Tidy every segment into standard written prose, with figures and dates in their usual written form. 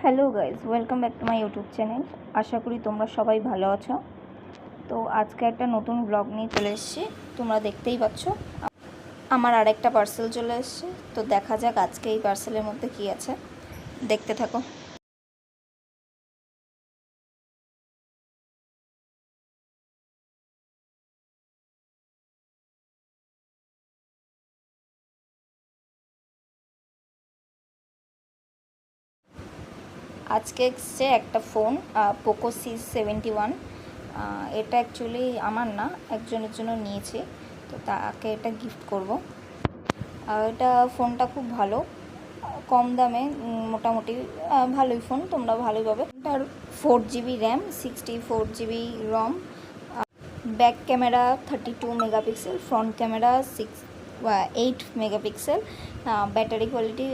Hello guys, welcome back to my YouTube channel. আশা করি তোমরা সবাই ভালো আছো। তো আজকে একটা নতুন ব্লগ নিয়ে চলে এসেছি। তোমরা দেখতেই পাচ্ছ আমার আরেকটা পার্সেল চলে এসেছে। তো দেখা যাক আজকে এই পার্সেলের মধ্যে কী আছে, দেখতে থাকো। আজকে এসছে একটা ফোন, পোকো C71। এটা অ্যাকচুয়ালি আমার না, একজনের জন্য নিয়েছি, তো তাকে এটা গিফট করব। এটা ফোনটা খুব ভালো, কম দামে, মোটামুটি ভালোই ফোন, তোমরা ভালোই পাবে। এটার 4GB RAM, 64GB ROM, back camera 32 megapixel, front camera 8 megapixel, battery quality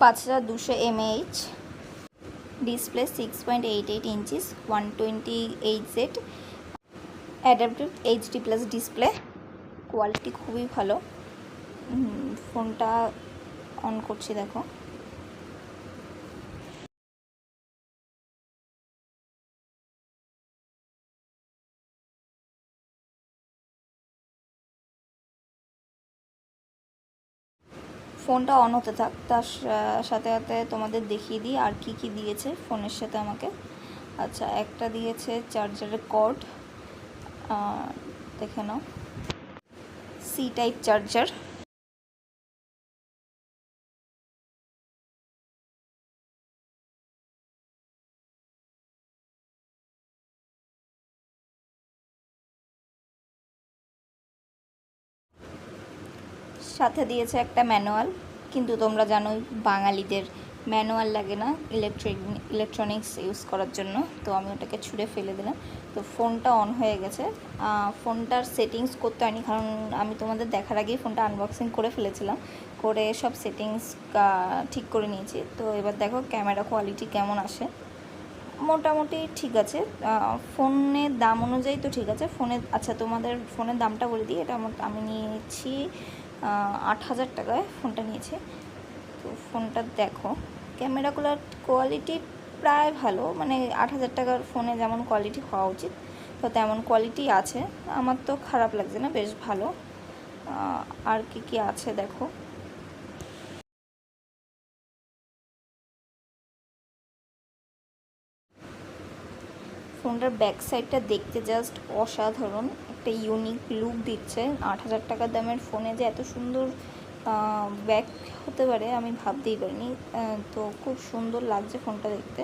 5200 mAh, display 6.88 inches, 120Hz, adaptive HD+ display, quality খুবই ভালো। ফোনটা অন করছি, দেখো। ফোনটা অন হতে থাক, তার সাথে সাথে তোমাদের দেখিয়ে দিই আর কি কি দিয়েছে ফোনের সাথে আমাকে। আচ্ছা, একটা দিয়েছে চার্জারের কর্ড, দেখে নাও, সি টাইপ চার্জার। সাথে দিয়েছে একটা ম্যানুয়াল, কিন্তু তোমরা জানোই বাঙালিদের ম্যানুয়াল লাগে না ইলেকট্রনিক্স ইউজ করার জন্য, তো আমি ওটাকে ছুঁড়ে ফেলে দিলাম। তো ফোনটা অন হয়ে গেছে। ফোনটার সেটিংস করতে হয়নি, কারণ আমি তোমাদের দেখার আগেই ফোনটা আনবক্সিং করে ফেলেছিলাম, করে সব সেটিংস ঠিক করে নিয়েছি। তো এবার দেখো ক্যামেরা কোয়ালিটি কেমন আসে। মোটামুটি ঠিক আছে, ফোনের দাম অনুযায়ী তো ঠিক আছে। আচ্ছা, তোমাদের ফোনের দামটা বলে দিই। এটা আমি নিয়েছি 8,000 টাকায় ফোনটা নিয়েছি। তো ফোনটা দেখো, ক্যামেরাগুলোর কোয়ালিটি প্রায় ভালো, মানে 8,000 টাকার ফোনে যেমন কোয়ালিটি হওয়া উচিত তো তেমন কোয়ালিটি আছে। আমার তো খারাপ লাগছে না, বেশ ভালো। আর কি কি আছে দেখো। ফোনটার ব্যাক সাইডটা দেখতে জাস্ট অসাধারণ, একটা ইউনিক লুক দিচ্ছে। 8,000 টাকার দামের ফোনে যে এত সুন্দর ব্যাক হতে পারে আমি ভাবতেই পারিনি। তো খুব সুন্দর লাগছে ফোনটা দেখতে।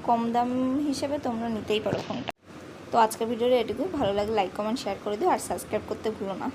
কম দাম হিসেবে তোমরা নিতেই পারো ফোনটা। তো আজকের ভিডিওটা এটুকুই। ভালো লাগলে লাইক কমেন্ট শেয়ার করে দিও, আর সাবস্ক্রাইব করতে ভুলো না।